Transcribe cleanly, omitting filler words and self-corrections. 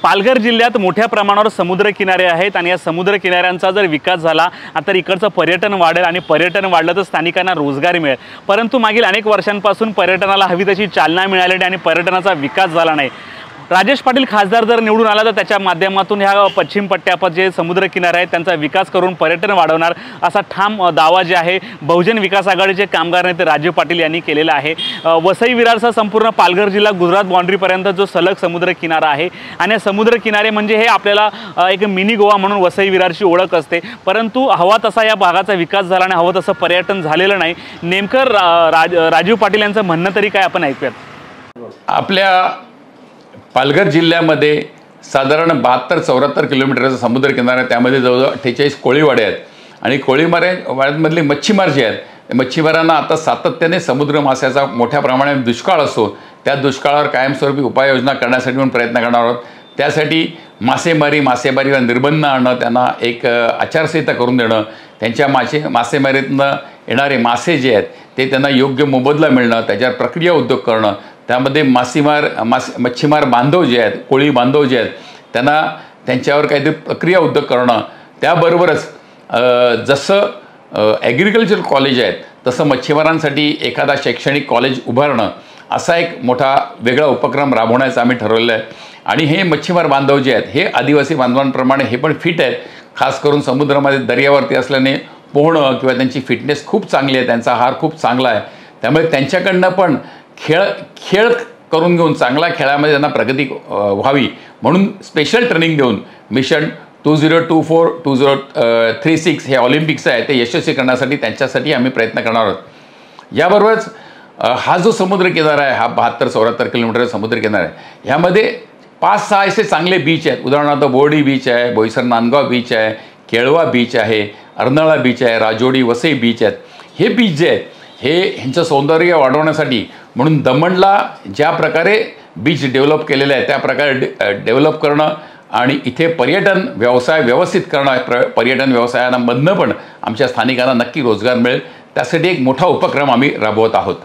पालघर जिल्ह्यात मोठ्या प्रमाणावर समुद्रकिनारे आहेत आणि या समुद्रकिनाऱ्यांचा जर विकास झाला तर इकडचं पर्यटन वाढेल आणि पर्यटन वाढलं तर स्थानिकांना रोजगार मिळेल। परंतु मागील अनेक वर्षांपासून पर्यटनाला हवी तशी चालना मिळाली नाही आणि पर्यटनाचा विकास झाला नाही। राजेश पाटील खासदार जर निवडून आला तर त्याच्या माध्यमातून ह्या पश्चिम पट्ट्यावर जे समुद्रकिनारे आहेत त्यांचा विकास करून पर्यटन वाढवणार असा ठाम दावा जे आहे बहुजन विकास आघाडीचे कामगार नेते राजीव पाटील यांनी केलेला आहे। वसई विरारसह संपूर्ण पालघर जिल्हा गुजरात बाउंड्रीपर्यंत जो सलग समुद्रकिनारा आहे आणि या समुद्रकिनारे म्हणजे हे आपल्याला एक मिनी गोवा म्हणून वसई विरारची ओळख असते। परंतु हवा तसा या भागाचा विकास झाला नाही, हवं तसं पर्यटन झालेलं नाही। नेमकं राजीव पाटील यांचं म्हणणं तरी काय आपण ऐकूयात। आपल्या पालघर जिल्ह्यामध्ये साधारण 72-74 किलोमीटरचा समुद्रकिनारा आहे। त्यामध्ये जवळजवळ 48 कोळीवाडे आहेत आणि कोळीवाड्यांमधले मच्छीमार जे आहेत मच्छीमारांना आता सातत्याने समुद्र माशाचा मोठ्या प्रमाणात दुष्काळ असतो। त्या दुष्काळावर कायमस्वरूपी उपाययोजना करण्यासाठी पण प्रयत्न करणार आहोत। त्यासाठी मासेमारीवर निर्बंध आणणं, त्यांना एक आचारसंहिता करून देणं, त्यांच्या मासेमारीतनं येणारे मासे जे आहेत ते त्यांना योग्य मोबदला मिळणं, त्याच्यावर प्रक्रिया उद्योग करणं, त्यामध्ये मच्छीमार बांधव जे आहेत कोळी बांधव जे आहेत त्यांना त्यांच्यावर काहीतरी प्रक्रिया उद्योग करणं, त्याबरोबरच जसं ॲग्रिकल्चर कॉलेज आहेत तसं मच्छीमारांसाठी एखादा शैक्षणिक कॉलेज उभारणं असा एक मोठा वेगळा उपक्रम राबवण्याचं आम्ही ठरवलं आहे। आणि हे मच्छीमार बांधव जे आहेत हे आदिवासी बांधवांप्रमाणे हे पण फिट आहेत, खास करून समुद्रामध्ये दर्यावरती असल्याने पोहणं किंवा त्यांची फिटनेस खूप चांगली आहे, त्यांचा आहार खूप चांगला आहे। त्यामुळे त्यांच्याकडनं पण खेळ करून घेऊन चांगल्या खेळामध्ये त्यांना प्रगती व्हावी म्हणून स्पेशल ट्रेनिंग देऊन मिशन 2024-2036 हे ऑलिम्पिक्स आहे ते यशस्वी करण्यासाठी त्यांच्यासाठी आम्ही प्रयत्न करणार आहोत। याबरोबरच हा जो समुद्रकिनारा आहे हा 72-74 किलोमीटर समुद्रकिनारा आहे, ह्यामध्ये 5-6 असे चांगले बीच आहेत। उदाहरणार्थ बोर्डी बीच आहे, बोईसर नांदगाव बीच आहे, केळवा बीच आहे, अर्नाळा बीच आहे, राजोडी वसई बीच आहेत। हे बीच जे आहेत ह्यांचं सौंदर्य वाढवण्यासाठी म्हणून दमणला ज्या प्रकारे बीच डेव्हलप केलेले आहे त्या प्रकारे डेव्हलप करणं आणि इथे पर्यटन व्यवसाय व्यवस्थित करणं, पर्यटन व्यवसायांमधनं पण आमच्या स्थानिकांना नक्की रोजगार मिळेल, त्यासाठी एक मोठा उपक्रम आम्ही राबवत आहोत।